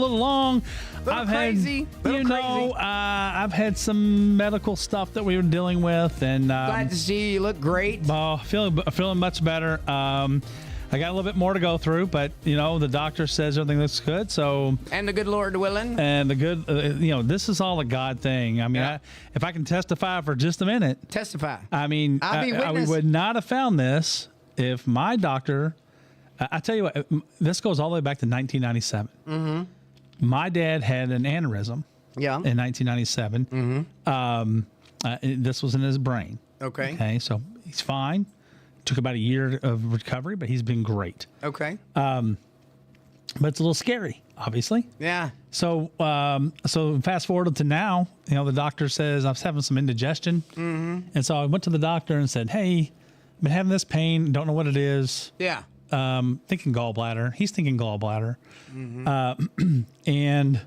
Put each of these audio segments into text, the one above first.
little long. Little crazy. I've had some medical stuff that we were dealing with, and Glad to see you look great. Feeling much better. I got a little bit more to go through, but the doctor says everything looks good. So, And the good Lord willing. and the good, this is all a God thing. I mean, Yeah. if I can testify for just a minute, Testify. I mean, I'll be we witness. would not have found this if my doctor. I tell you what, this goes all the way back to 1997. Mm-hmm. My dad had an aneurysm Yeah. in 1997. Mm-hmm. This was in his brain. Okay. Okay, so he's fine. Took about a year of recovery, but he's been great. Okay. But it's a little scary, obviously. Yeah. So, fast forward to now, the doctor says I was having some indigestion. Mm-hmm. And so I went to the doctor and said, hey, I've been having this pain. Don't know what it is. Yeah. Thinking gallbladder. He's thinking gallbladder. Mm-hmm. And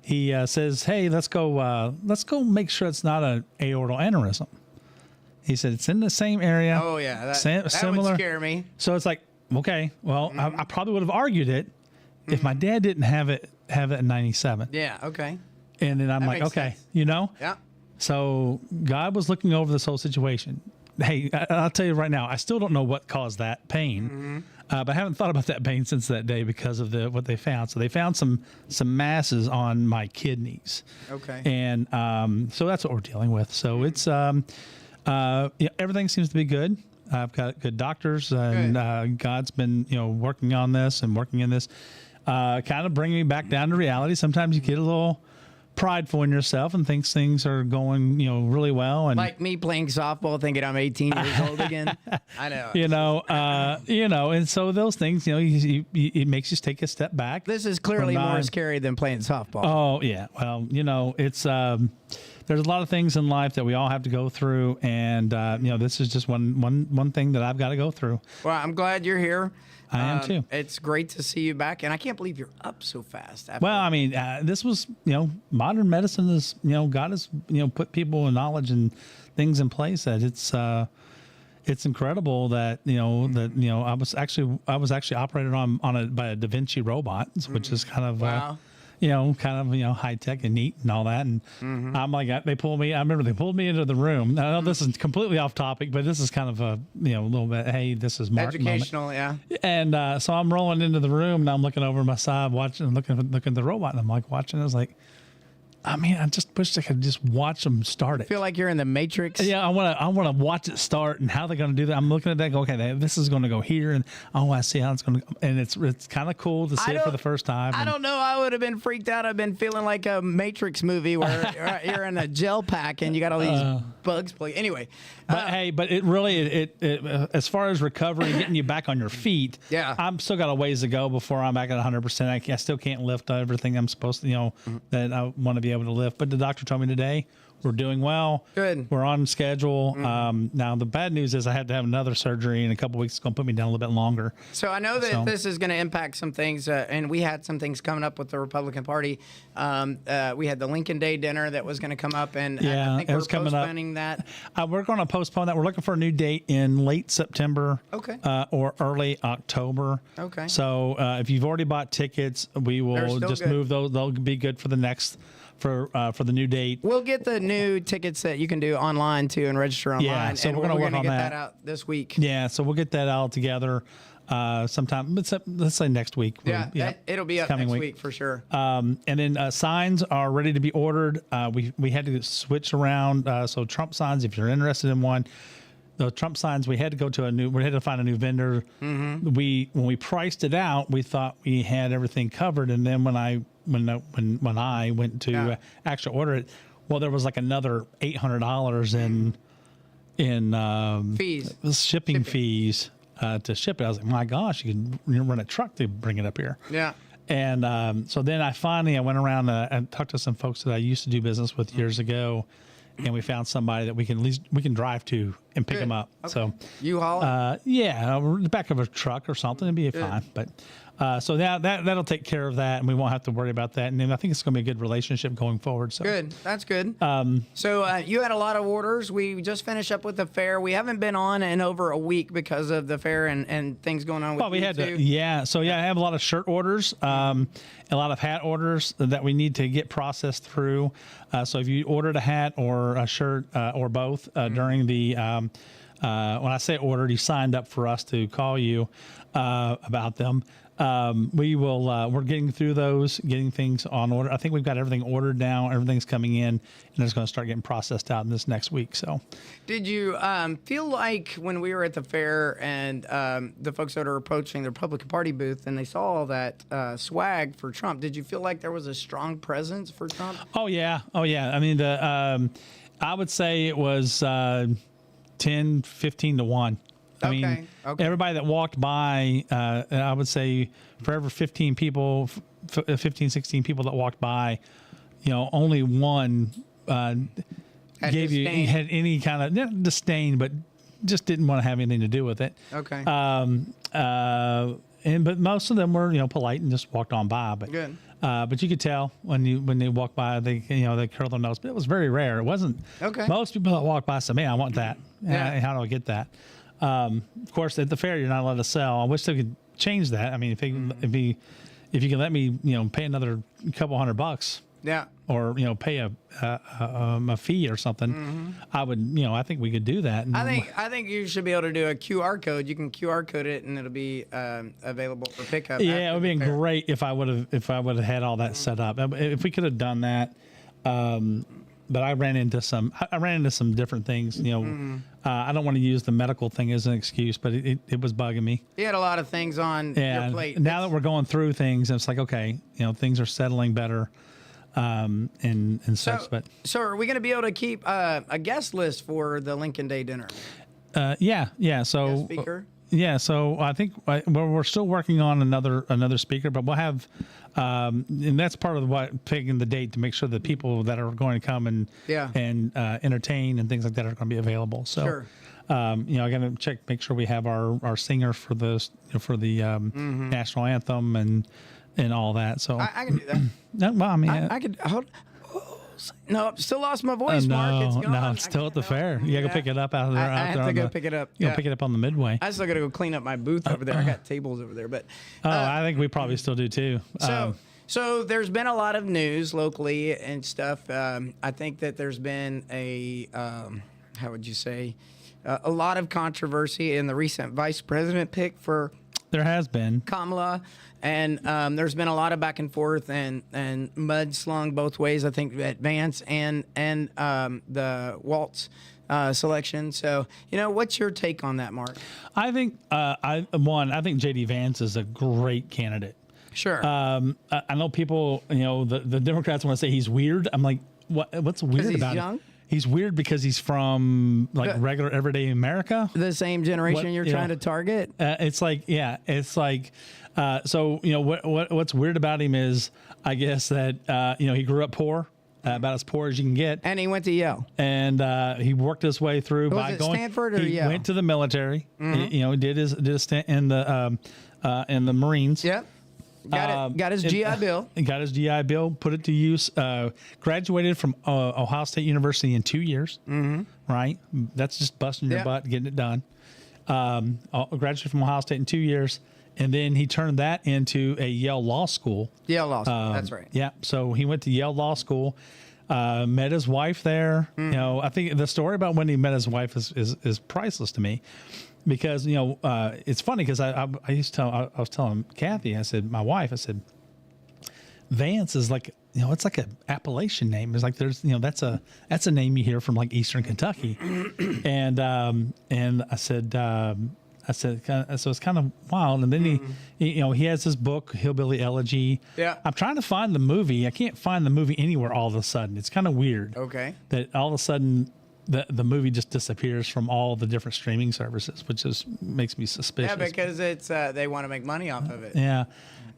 he says, hey, let's go make sure it's not an aortal aneurysm. He said, it's in the same area. Oh, yeah. That similar. would scare me. So it's like, okay, well, I probably would have argued it if my dad didn't have it in 97. Yeah. Okay. And then I'm That like, makes okay, sense. Yeah. Yeah. So God was looking over this whole situation. Hey, I'll tell you right now, I still don't know what caused that pain, but I haven't thought about that pain since that day because of what they found. So they found some masses on my kidneys. Okay. And so that's what we're dealing with. So it's everything seems to be good. I've got good doctors, and God's been working on this and working in this, kind of bringing me back down to reality. Sometimes you get a little prideful in yourself and thinks things are going really well, and Like me playing softball, thinking I'm 18 years old again. I know. and so those things, it makes you take a step back. This is clearly From more nine- scary than playing softball. Oh yeah, well, it's there's a lot of things in life that we all have to go through, and this is just one thing that I've got to go through. Well, I'm glad you're here. I am too. It's great to see you back, and I can't believe you're up so fast. Well, I mean, this was modern medicine is God has put people with knowledge and things in place that it's incredible that I was actually operated on by a Da Vinci robot, which is kind of Wow. high tech and neat and all that. And I'm like, I remember they pulled me into the room. I know this is completely off topic, but this is kind of a little bit, hey, this is Mark moment. Educational, yeah. And so I'm rolling into the room and I'm looking over my side, looking at the robot, and I'm like watching. I was like, I mean, I just wish I could just watch them start it. I feel like you're in the Matrix. Yeah, I want to watch it start and how they're going to do that. I'm looking at that, go, okay, this is going to go here, and I see how it's going to go. And it's kind of cool to see it for the first time. I don't know. I would have been freaked out. I've been feeling like a Matrix movie where you're in a gel pack and you got all these bugs play. Anyway, But it really, as far as recovery and getting you back on your feet, Yeah. I'm still got a ways to go before I'm back at 100%. I still can't lift everything I'm supposed to, that I want to be able to lift. But the doctor told me today we're doing well. Good. We're on schedule. Now the bad news is I had to have another surgery in a couple weeks. It's going to put me down a little bit longer. So I know that this is going to impact some things, and we had some things coming up with the Republican Party. We had the Lincoln Day dinner that was going to come up, and Yeah, I think it we're was coming up. postponing that. We're going to postpone that. We're looking for a new date in late September. Okay. Or early October. Okay. So if you've already bought tickets, we They're will still just good. move those. They'll be good for the next for the new date. We'll get the new tickets that you can do online too and register online. Yeah, so and we're gonna work on get that. out this week. Yeah, so we'll get that all together sometime. Let's say next week. Yeah, it'll be up coming next week for sure. And then signs are ready to be ordered. We had to switch around. So Trump signs, if you're interested in one, the Trump signs, we had to find a new vendor. Mm-hmm. When we priced it out, we thought we had everything covered. And then when I went to actually order it, well, there was like another $800 in Fees. shipping fees to ship it. I was like, my gosh, you can run a truck to bring it up here. Yeah. And so then I went around and talked to some folks that I used to do business with years ago, and we found somebody that we can drive to and pick Good. them up. Okay. So U-Haul? the back of a truck or something, it'd be fine. But So that'll take care of that, and we won't have to worry about that. And then I think it's going to be a good relationship going forward. So Good. That's good. So you had a lot of orders. We just finished up with the fair. We haven't been on in over a week because of the fair and things going on with Well, we you had too. to, yeah. So yeah, I have a lot of shirt orders, a lot of hat orders that we need to get processed through. So if you ordered a hat or a shirt or both during the when I say ordered, you signed up for us to call you about them. We will. We're getting through those, getting things on order. I think we've got everything ordered now. Everything's coming in, and it's going to start getting processed out in this next week. So, Did you feel like when we were at the fair and the folks that are approaching the Republican Party booth and they saw all that swag for Trump, did you feel like there was a strong presence for Trump? oh yeah. I mean, I would say it was 10, 15 to 1. I mean, everybody that walked by, I would say for every 15 people, 15, 16 people that walked by, only one gave you disdain. had any kind of not disdain, but just didn't want to have anything to do with it. Okay. But most of them were, polite and just walked on by. But Good. But you could tell when they walk by, they curl their nose. But it was very rare. It wasn't. Okay. Most people that walk by said, "Man, I want that. Yeah. How do I get that?" Of course, at the fair, you're not allowed to sell. I wish they could change that. I mean, if you can let me, pay another couple $100, Yeah. or pay a fee or something, I would. I think we could do that. And I think you should be able to do a QR code. You can QR code it and it'll be available for pickup. yeah, it after would the be fair. great if I would have had all that set up. If we could have done that. But I ran into some different things. I don't want to use the medical thing as an excuse, but it was bugging me. You had a lot of things on your And plate. now that we're going through things, it's like, okay, things are settling better, and such. But So are we going to be able to keep a guest list for the Lincoln Day dinner? yeah. So Guest speaker? yeah. So I think we're still working on another speaker, but we'll have, and that's part of what picking the date to make sure that people that are going to come and Yeah. entertain and things like that are going to be available. So. Sure. I got to make sure we have our singer for the national anthem and all that. So I can do that. no, well, I mean, I could hold. No, still lost my voice, Mark. It's gone. no, it's still at the fair. You got to Yeah. pick it up out there. I have to go pick it up. You Yeah. got to pick it up on the Midway. I still got to go clean up my booth over there. I got tables over there, but I think we probably still do too. So there's been a lot of news locally and stuff. I think that there's been how would you say, a lot of controversy in the recent vice president pick for There has been. Kamala, and there's been a lot of back and forth and mud slung both ways. I think at Vance and the Waltz selection. So what's your take on that, Mark? I think I think JD Vance is a great candidate. Sure. I know people, the Democrats want to say he's weird. I'm like, what's weird he's about young? him? He's weird because he's from regular everyday America. The same generation What- you're yeah. trying to target. It's like, so what's weird about him is, I guess that he grew up poor, about as poor as you can get, And he went to Yale. and he worked his way through by it going. Stanford or he Yale? went to the military. He did a stint in the Marines. Yep. Got his GI Bill. Got his GI Bill, put it to use. Graduated from Ohio State University in 2 years. Mm-hmm. Right, that's just busting your Yeah. butt, getting it done. Graduated from Ohio State in 2 years, and then he turned that into a Yale Law School. Yale Law School. That's right. Yeah, so he went to Yale Law School. Met his wife there. I think the story about when he met his wife is priceless to me, because it's funny because I was telling Kathy, I said, my wife, I said, Vance is like, it's like an Appalachian name. It's like that's a name you hear from like Eastern Kentucky, and I said so it's kind of wild. And then he has this book, Hillbilly Elegy. Yeah. I'm trying to find the movie. I can't find the movie anywhere all of a sudden. It's kind of weird. Okay. That all of a sudden the movie just disappears from all the different streaming services, which makes me suspicious. Yeah, because it's they want to make money off of it. Yeah.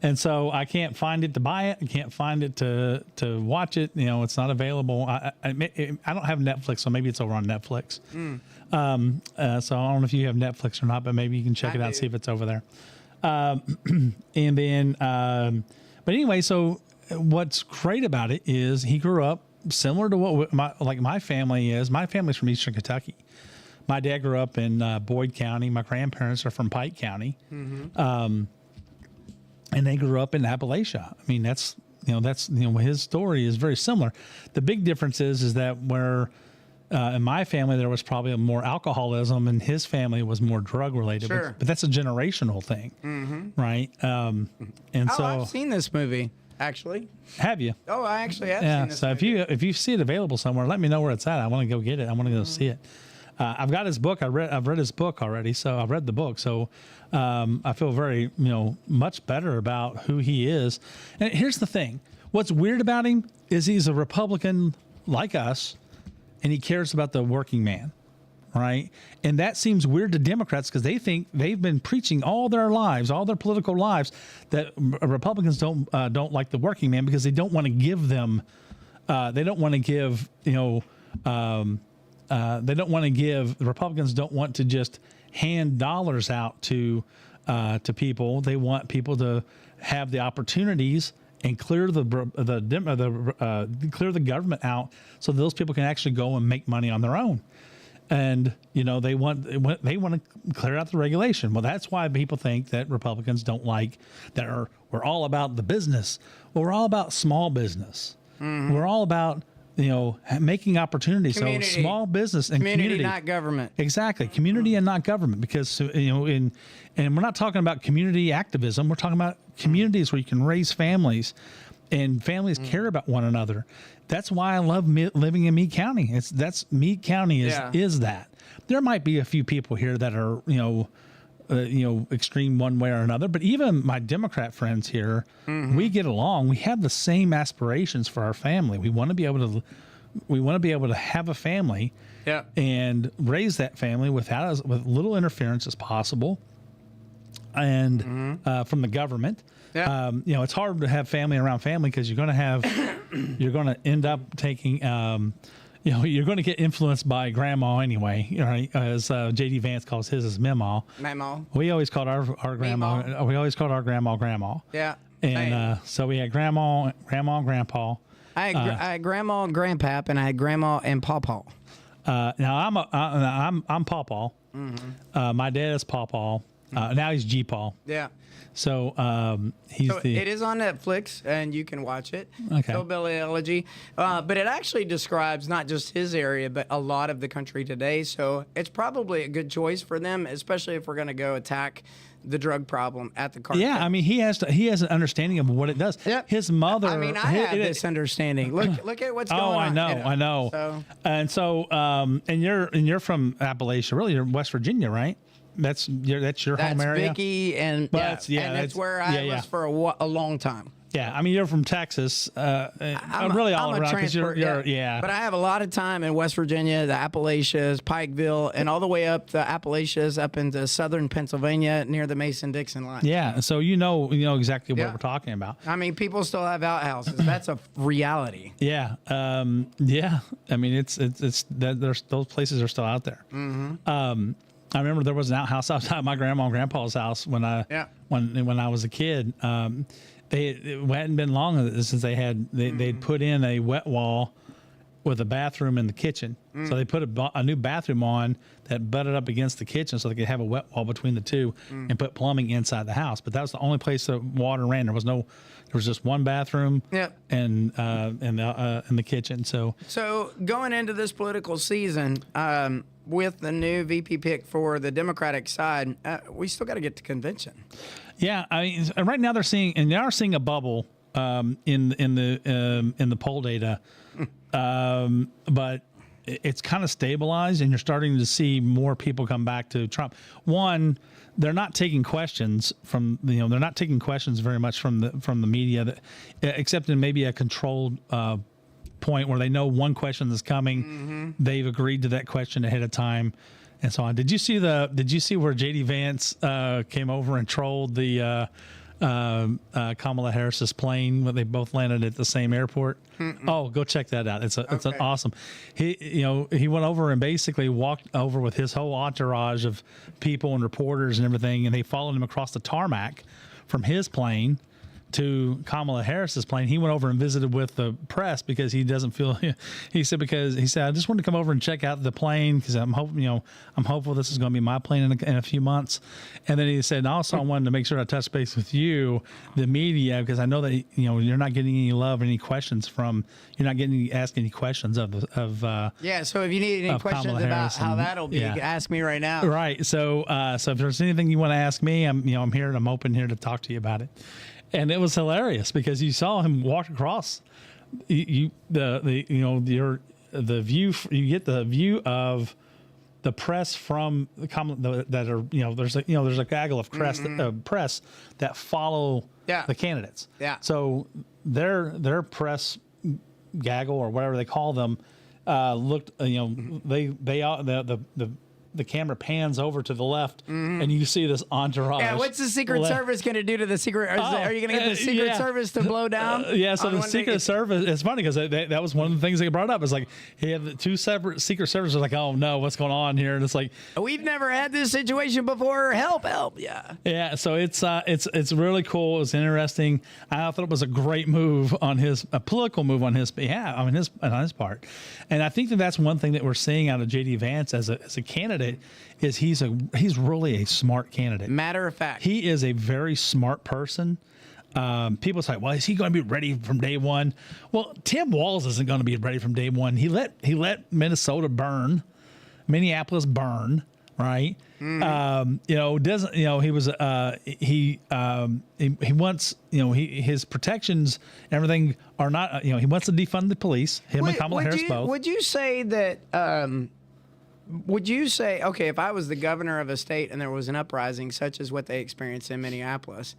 And so I can't find it to buy it. I can't find it to watch it. It's not available. I don't have Netflix, so maybe it's over on Netflix. So I don't know if you have Netflix or not, but maybe you can check I it out, do. see if it's over there. And then, but anyway, so what's great about it is he grew up similar to what my family is. My family's from Eastern Kentucky. My dad grew up in Boyd County. My grandparents are from Pike County. And they grew up in Appalachia. I mean, that's his story is very similar. The big difference is that where in my family there was probably more alcoholism, and his family was more drug related. Sure. But that's a generational thing, right? And so I've seen this movie actually. have you? Oh, I actually have Yeah. seen this So movie. if you see it available somewhere, let me know where it's at. I want to go get it. I want to go see it. I've got his book. I've read his book already. So I've read the book. So I feel very much better about who he is. And here's the thing: what's weird about him is he's a Republican like us, and he cares about the working man, right? And that seems weird to Democrats because they think they've been preaching all their lives, all their political lives, that Republicans don't like the working man because they don't want to give them, they don't want to give, they don't want to give. The Republicans don't want to just hand dollars out to people. They want people to have the opportunities and clear the government out so those people can actually go and make money on their own. And they want to clear out the regulation. Well, that's why people think that Republicans don't like that. We're all about the business. Well, we're all about small business. Mm-hmm. We're all about making opportunities. Community. So small business and community, not government. Exactly, community and not government. Because and we're not talking about community activism. We're talking about communities where you can raise families, and families care about one another. That's why I love living in Meade County. Meade County is that. There might be a few people here that are extreme one way or another, but even my Democrat friends here, we get along. We have the same aspirations for our family. We want to be able to have a family, and raise that family with little interference as possible, and from the government. Yeah. It's hard to have family around family because you're going to end up taking, you're going to get influenced by grandma anyway, right? As J.D. Vance calls his as Memaw. Memaw. We always called our grandma. Meemaw. We always called our grandma. Yeah. And so we had grandma, and grandpa. I had grandma and grandpap, and I had grandma and pawpaw. Now I'm pawpaw. Mm-hmm. My dad is pawpaw. Now he's G-paw. Yeah. So it is on Netflix, and you can watch it. Okay. Hillbilly Elegy. But it actually describes not just his area, but a lot of the country today. So it's probably a good choice for them, especially if we're going to go attack the drug problem at the cartel. Yeah, I mean, he has an understanding of what it does. Yep. His mother. I mean, I have this understanding. Look at what's going on. I know. And you're from Appalachia, really. You're West Virginia, right? That's your home area. That's Vicky, and that's where I was for a long time. Yeah, I mean, you're from Texas, I'm really all around because you're. But I have a lot of time in West Virginia, the Appalachians, Pikeville, and all the way up the Appalachians up into southern Pennsylvania near the Mason-Dixon line. Yeah, so you know exactly what we're talking about. I mean, people still have outhouses. That's a reality. Yeah, yeah. I mean, it's that those places are still out there. Mm-hmm. I remember there was an outhouse outside my grandma and grandpa's house when I was a kid. It hadn't been long since they'd put in a wet wall with a bathroom in the kitchen. So they put a new bathroom on that butted up against the kitchen so they could have a wet wall between the two and put plumbing inside the house. But that was the only place that water ran. There was just one bathroom and in the kitchen. So going into this political season, with the new VP pick for the Democratic side, we still got to get to convention. Yeah, I mean, right now they are seeing a bubble in the poll data, but it's kind of stabilized, and you're starting to see more people come back to Trump. One, they're not taking questions from they're not taking questions very much from the media, except in maybe a controlled point where they know one question is coming. Mm-hmm. They've agreed to that question ahead of time, and so on. Did you see where J.D. Vance came over and trolled the Kamala Harris's plane when they both landed at the same airport. Oh, go check that out. It's an awesome. He went over and basically walked over with his whole entourage of people and reporters and everything, and they followed him across the tarmac from his plane to Kamala Harris's plane. He went over and visited with the press because he doesn't feel. He said I just wanted to come over and check out the plane because I'm hopeful this is going to be my plane in a few months. And then he said, and also I wanted to make sure I touch base with you, the media, because I know that you're not getting any love or any questions you're not getting asked any questions of. Yeah. So if you need any questions Kamala about Harris how that'll be, ask me right now. Right. So if there's anything you want to ask me, I'm here and I'm open here to talk to you about it. And it was hilarious because you saw him walk across. The view. You get the view of the press from that are there's a gaggle of press that follow the candidates. Yeah. So their press gaggle or whatever they call them looked. The camera pans over to the left, and you see this entourage. Yeah, what's the Secret Service going to do to the Secret? Are you going to get the Secret Service to blow down? So the Secret Service, it's funny because that was one of the things they brought up. It's like he had the two separate Secret Services. Like, oh no, what's going on here? And it's like we've never had this situation before. Help! Yeah. So it's really cool. It's interesting. I thought it was a great move a political move on his behalf. On his part, and I think that's one thing that we're seeing out of JD Vance as a candidate. Is he's really a smart candidate. Matter of fact, he is a very smart person. People say, "Well, is he going to be ready from day one?" Well, Tim Walz isn't going to be ready from day one. He let Minnesota burn, Minneapolis burn, right? Doesn't he was he wants his protections, everything are not he wants to defund the police. Him and Kamala Harris both. Would you say that? Would you say, okay, if I was the governor of a state and there was an uprising such as what they experienced in Minneapolis,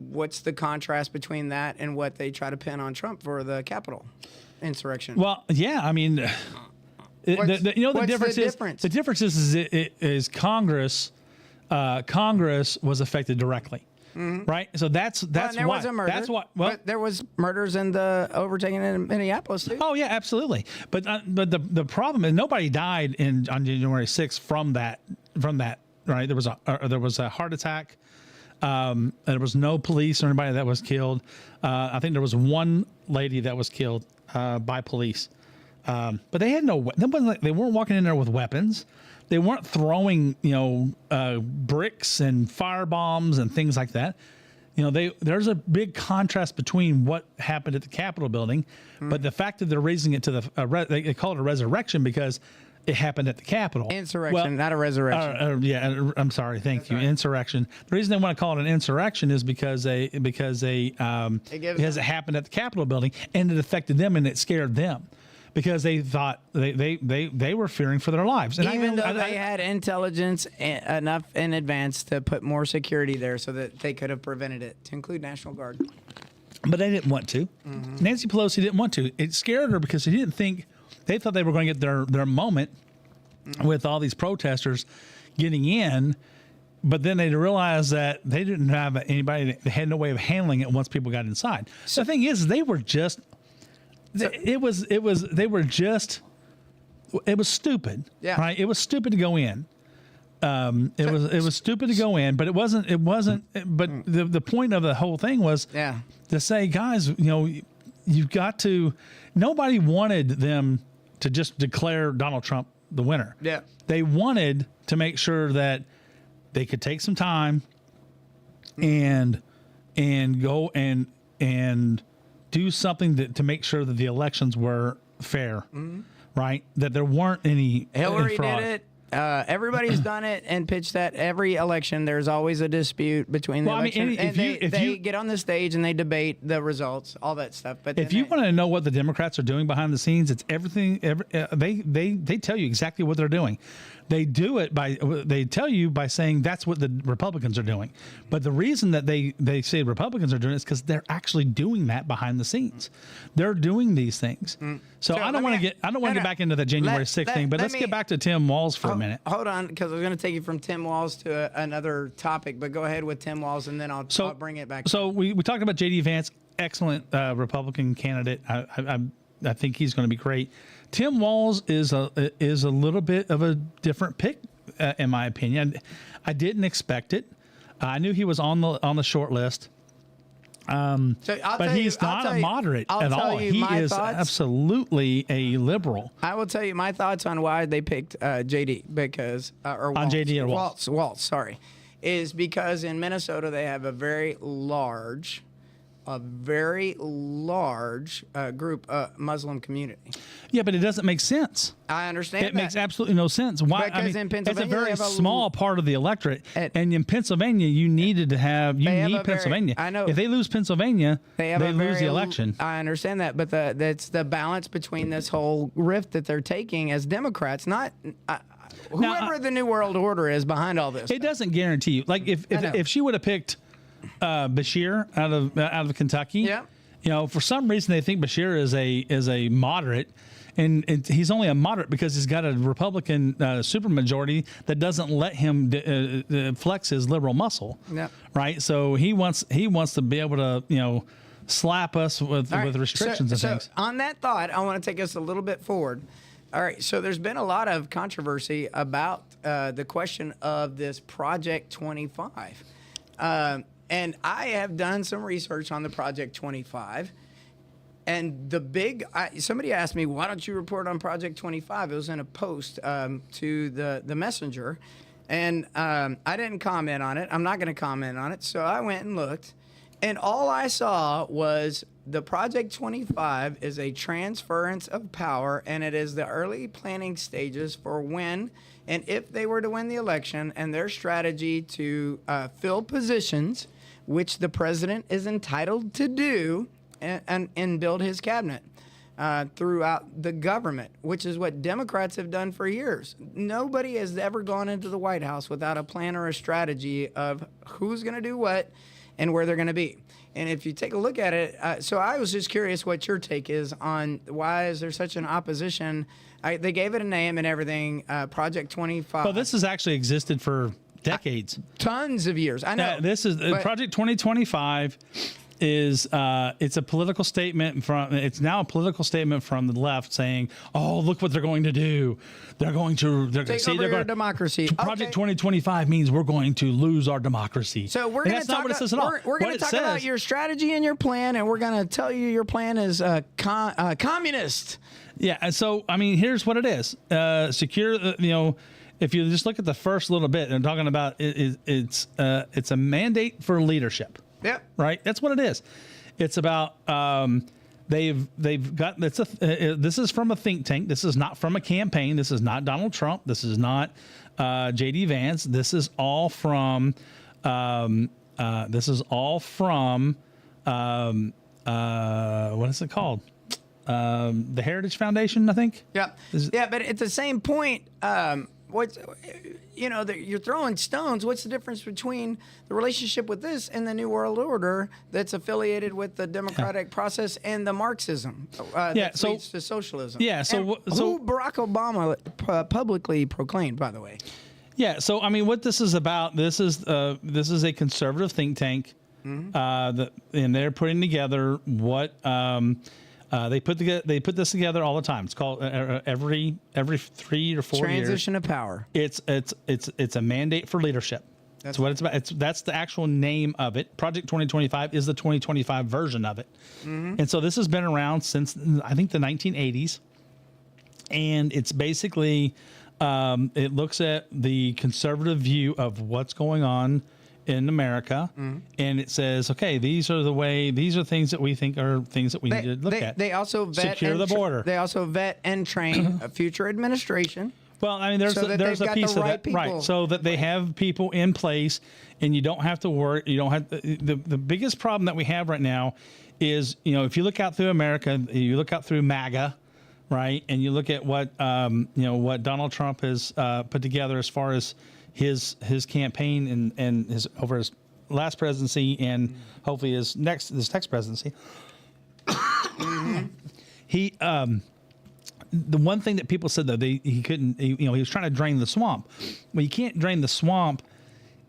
what's the contrast between that and what they try to pin on Trump for the Capitol insurrection? Well, yeah, I mean, the difference is Congress. Congress was affected directly. Right, so that's there why. Was a murder. That's why. Well, but there was murders in the overtaking in Minneapolis too. Oh yeah, absolutely. But the problem is nobody died on January 6th from that. Right, there was a heart attack. There was no police or anybody that was killed. I think there was one lady that was killed by police. But they had they weren't walking in there with weapons. They weren't throwing, bricks and fire bombs and things like that. There's a big contrast between what happened at the Capitol building, but the fact that they're raising it to they call it a resurrection because it happened at the Capitol. Insurrection, not a resurrection. I'm sorry. Thank you. Insurrection. The reason they want to call it an insurrection is because it happened at the Capitol building and it affected them and it scared them. Because they thought they were fearing for their lives, and even though they had intelligence enough in advance to put more security there, so that they could have prevented it, to include National Guard. But they didn't want to. Nancy Pelosi didn't want to. It scared her because they thought they were going to get their moment with all these protesters getting in, but then they realized that they didn't have anybody. They had no way of handling it once people got inside. So the thing is, they were just. It was stupid. Yeah. Right. It was stupid to go in. It was stupid to go in, but it wasn't. But the point of the whole thing was to say, guys, you've got to. Nobody wanted them to just declare Donald Trump the winner. Yeah. They wanted to make sure that they could take some time and go and do something to make sure that the elections were fair, right? That there weren't any Hillary fraud. did it. Everybody's done it and pitched that every election. There's always a dispute between the election, and they get on the stage and they debate the results, all that stuff. But if you want to know what the Democrats are doing behind the scenes, it's everything. They tell you exactly what they're doing. They do it they tell you by saying that's what the Republicans are doing. But the reason that they say Republicans are doing it is because they're actually doing that behind the scenes. They're doing these things. So I don't want to get back into the January 6th thing, but let's get back to Tim Walz for a minute. Hold on, because I was going to take you from Tim Walz to another topic, but go ahead with Tim Walz, and then I'll bring it back. So we talked about J.D. Vance, excellent Republican candidate. I think he's going to be great. Tim Walz is a little bit of a different pick, in my opinion. I didn't expect it. I knew he was on the short list. But he's not a moderate at all. He is absolutely a liberal. I will tell you my thoughts on why they picked JD because or Walz, on JD or Walz, sorry, is because in Minnesota they have a very large group Muslim community. Yeah, but it doesn't make sense. I understand. It makes absolutely no sense. Why? Because in Pennsylvania, it's a very small part of the electorate, and in Pennsylvania, you need Pennsylvania. I know. If they lose Pennsylvania, they lose the election. I understand that, but that's the balance between this whole rift that they're taking as Democrats, not. Whoever the New World Order is behind all this. It doesn't guarantee you. Like if she would have picked Bashir out of Kentucky, yeah. For some reason they think Bashir is a moderate, and he's only a moderate because he's got a Republican supermajority that doesn't let him flex his liberal muscle. Yeah. Right. So he wants to be able to slap us with restrictions and things. So on that thought, I want to take us a little bit forward. All right, so there's been a lot of controversy about the question of this Project 25. And I have done some research on the Project 25. And somebody asked me, why don't you report on Project 25? It was in a post to the messenger. And I didn't comment on it. I'm not going to comment on it. So I went and looked. And all I saw was the Project 25 is a transference of power, and it is the early planning stages for when and if they were to win the election, and their strategy to fill positions, which the president is entitled to do, and build his cabinet throughout the government, which is what Democrats have done for years. Nobody has ever gone into the White House without a plan or a strategy of who's going to do what and where they're going to be. And if you take a look at it, so I was just curious what your take is on why is there such an opposition? They gave it a name and everything, Project 25. Well, this has actually existed for decades. Tons of years. I know. This is Project 2025 is it's a political statement it's now a political statement from the left saying, oh, look what they're going to do. They're going to take over your democracy. Project 2025 means we're going to lose our democracy. So we're going to talk about your strategy and your plan, and we're going to tell you your plan is communist. Yeah. And so, I mean, here's what it is. Secure, if you just look at the first little bit, they're talking about it's a mandate for leadership. Yep. Right. That's what it is. It's about they've got this is from a think tank. This is not from a campaign. This is not Donald Trump. This is not J.D. Vance. This is all from what is it called? The Heritage Foundation, I think. Yeah. But at the same point, you're throwing stones. What's the difference between the relationship with this and the New World Order that's affiliated with the democratic process and the Marxism that leads to socialism? Yeah. So Barack Obama publicly proclaimed, by the way. Yeah. So I mean, what this is about? This is a conservative think tank, and they're putting together what. They put this together all the time. It's called every 3 or 4 years. Transition of power. It's a mandate for leadership. That's what it's about. That's the actual name of it. Project 2025 is the 2025 version of it. And so this has been around since I think the 1980s, and it's basically it looks at the conservative view of what's going on in America, and it says, okay, these are things that we think are things that we need to look at. They also vet secure the border. They also vet and train a future administration. Well, I mean, there's a piece of that, right? So that they have people in place, and you don't have to worry. You don't have the biggest problem that we have right now is, if you look out through America, you look out through MAGA, right? And you look at what what Donald Trump has put together as far as his campaign and his over his last presidency and hopefully his next presidency. He the one thing that people said though he couldn't he was trying to drain the swamp. Well, you can't drain the swamp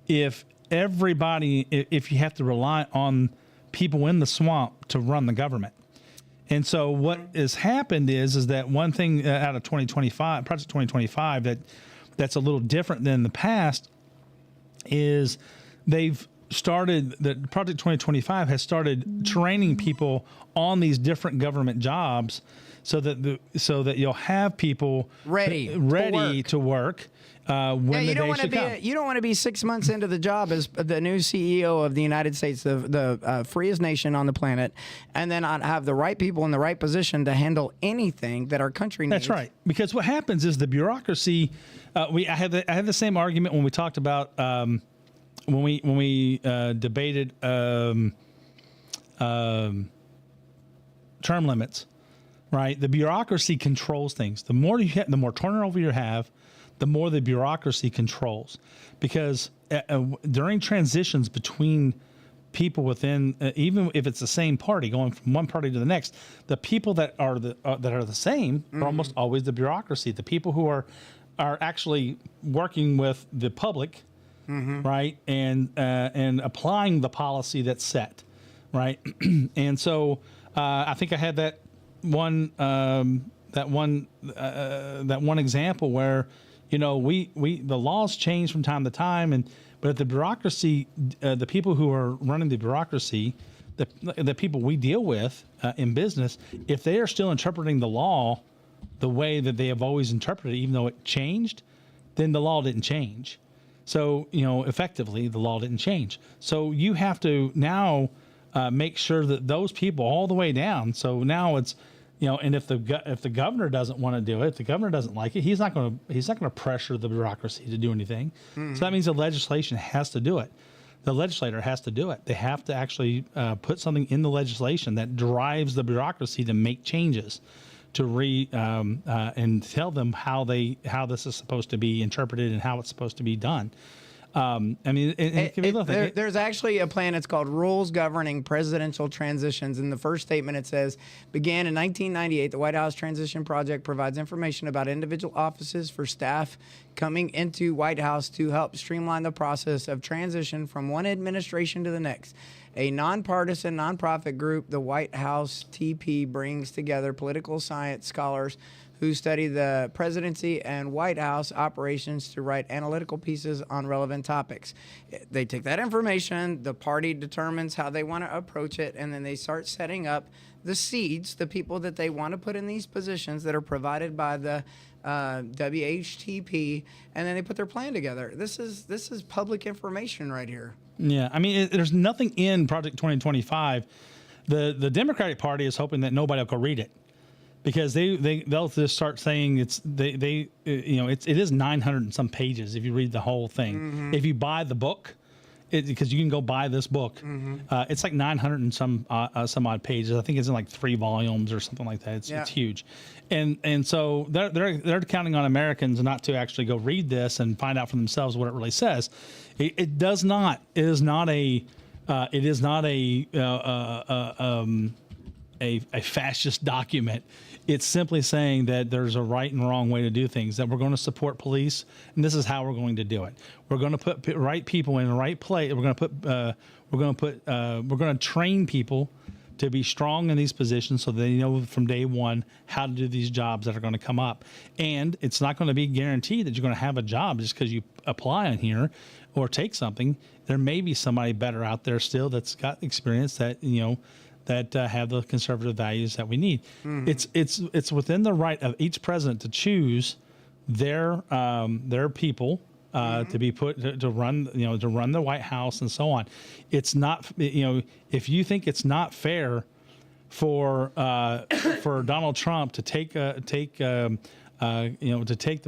if you have to rely on people in the swamp to run the government. And so what has happened is that one thing out of 2025, Project 2025, that's a little different than the past is they've started, that Project 2025 has started training people on these different government jobs so that you'll have people ready to work. When you the don't day want to should be come. you don't want to be 6 months into the job as the new CEO of the United States, the freest nation on the planet, and then not have the right people in the right position to handle anything that our country needs. That's right. Because what happens is the bureaucracy. I had the same argument when we talked about when we debated term limits. Right. The bureaucracy controls things. The more the more turnover you have, the more the bureaucracy controls, because during transitions between people within, even if it's the same party going from one party to the next, the people that are the same are almost always the bureaucracy. The people who are actually working with the public, right, and applying the policy that's set, right, and so I think I had that one example where. The laws change from time to time, but the bureaucracy, the people who are running the bureaucracy, the people we deal with in business, if they are still interpreting the law the way that they have always interpreted it, even though it changed, then the law didn't change. So effectively, the law didn't change. So you have to now make sure that those people all the way down. So now it's. And if the governor doesn't want to do it, if the governor doesn't like it, he's not going to pressure the bureaucracy to do anything. So that means the legislation has to do it. The legislator has to do it. They have to actually put something in the legislation that drives the bureaucracy to make changes, to and tell them how this is supposed to be interpreted and how it's supposed to be done. There's actually a plan. It's called Rules Governing Presidential Transitions. In the first statement, it says, began in 1998, the White House Transition Project provides information about individual offices for staff coming into White House to help streamline the process of transition from one administration to the next. A nonpartisan nonprofit group, the White House TP, brings together political science scholars who study the presidency and White House operations to write analytical pieces on relevant topics. They take that information, the party determines how they want to approach it, and then they start setting up the seeds, the people that they want to put in these positions that are provided by the WHTP, and then they put their plan together. This is public information right here. Yeah, there's nothing in Project 2025. The Democratic Party is hoping that nobody will go read it. Because they'll just start saying it is 900 and some pages if you read the whole thing. If you buy the book, because you can go buy this book, it's like 900 and some odd pages. I think it's in like 3 volumes or something like that. It's huge, and so they're counting on Americans not to actually go read this and find out for themselves what it really says. It does not. It is not a fascist document. It's simply saying that there's a right and wrong way to do things, that we're going to support police, and this is how we're going to do it. We're going to put right people in the right place. We're going to train people to be strong in these positions so they know from day one how to do these jobs that are going to come up. And it's not going to be guaranteed that you're going to have a job just because you apply in here or take something. There may be somebody better out there still that's got experience that have the conservative values that we need. It's within the right of each president to choose their people to be put to run the White House and so on. It's not if you think it's not fair for Donald Trump to take the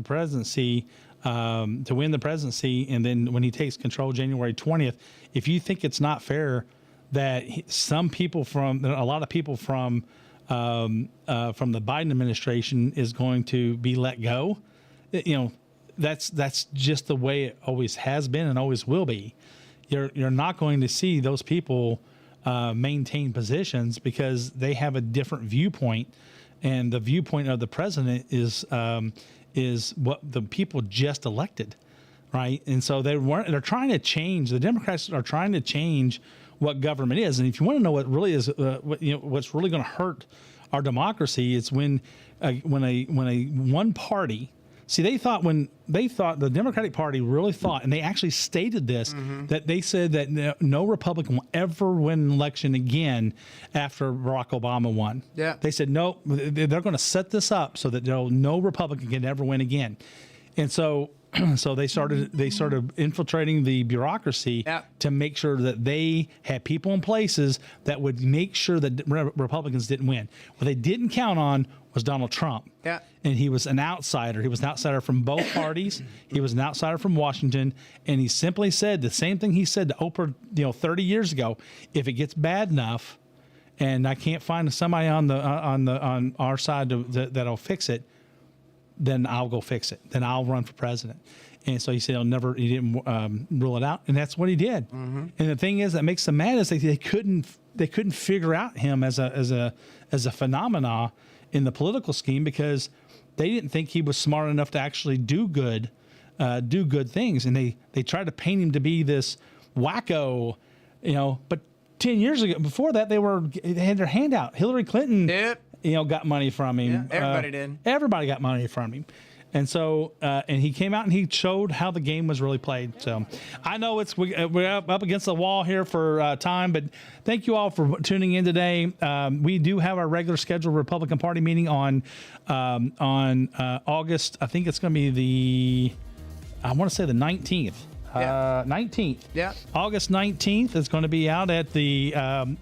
presidency. To win the presidency, and then when he takes control January 20th, if you think it's not fair that a lot of people from from the Biden administration is going to be let go, that's just the way it always has been and always will be. You're not going to see those people maintain positions because they have a different viewpoint, and the viewpoint of the president is what the people just elected, right? And so they're trying to change. The Democrats are trying to change what government is. And if you want to know what really is, what's really going to hurt our democracy, it's when a one party. See, they thought the Democratic Party really thought, and they actually stated this, that they said that no Republican will ever win an election again after Barack Obama won. Yeah. They said, no, they're going to set this up so that no Republican can ever win again. And so they started infiltrating the bureaucracy to make sure that they had people in places that would make sure that Republicans didn't win. What they didn't count on was Donald Trump. Yeah. And he was an outsider. He was an outsider from both parties. He was an outsider from Washington. And he simply said the same thing he said to Oprah, 30 years ago. If it gets bad enough and I can't find somebody on our side that'll fix it, then I'll go fix it. Then I'll run for president. And so he said he didn't rule it out, and that's what he did. Mm-hmm. And the thing is that makes them mad is they couldn't figure out him as a phenomena in the political scheme because they didn't think he was smart enough to actually do good things, and they tried to paint him to be this wacko, But 10 years ago, before that, they had their hand out. Hillary Clinton. Yep. Got money from him. Yeah, everybody did. Everybody got money from him. And so, and he came out and he showed how the game was really played. So I know we're up against the wall here for time, but thank you all for tuning in today. We do have our regular scheduled Republican Party meeting on August. I think it's going to be I want to say the 19th. 19th. Yeah. August 19th is going to be out at the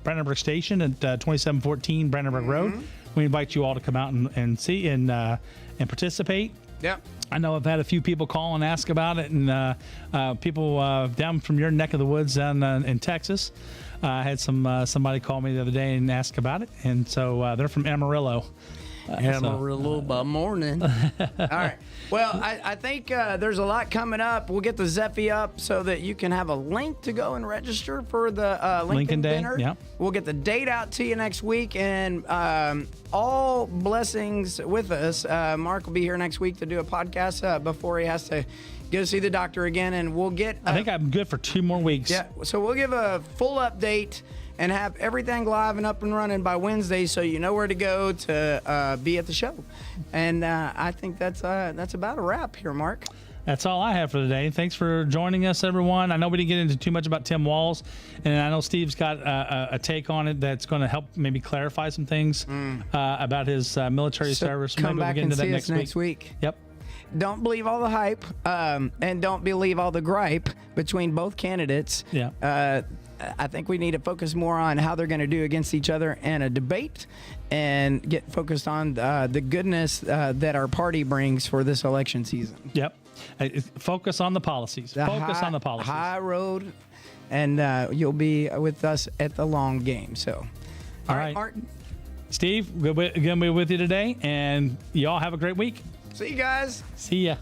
Brandenburg Station at 2714 Brandenburg Road. We invite you all to come out and see and participate. Yeah. I know I've had a few people call and ask about it, and people down from your neck of the woods down in Texas. I had somebody call me the other day and ask about it, and so they're from Amarillo. Amarillo by morning. All right. Well, I think there's a lot coming up. We'll get the Zeffy up so that you can have a link to go and register for the Lincoln Day dinner. Yeah. We'll get the date out to you next week, and all blessings with us. Mark will be here next week to do a podcast before he has to go see the doctor again, and we'll get. I think I'm good for 2 more weeks. Yeah. So we'll give a full update and have everything live and up and running by Wednesday, so you know where to go to be at the show. And I think that's about a wrap here, Mark. That's all I have for today. Thanks for joining us, everyone. I know we didn't get into too much about Tim Walz, and I know Steve's got a take on it that's going to help maybe clarify some things about his military service. Come maybe back we'll get and into that see us next week. Yep. Don't believe all the hype, and don't believe all the gripe between both candidates. Yeah. I think we need to focus more on how they're going to do against each other in a debate, and get focused on the goodness that our party brings for this election season. Yep. Focus on the policies. Focus on the policies. High road, and you'll be with us at the long game. So, all right, Mark. Steve, going to be with you today, and y'all have a great week. See you guys. See ya.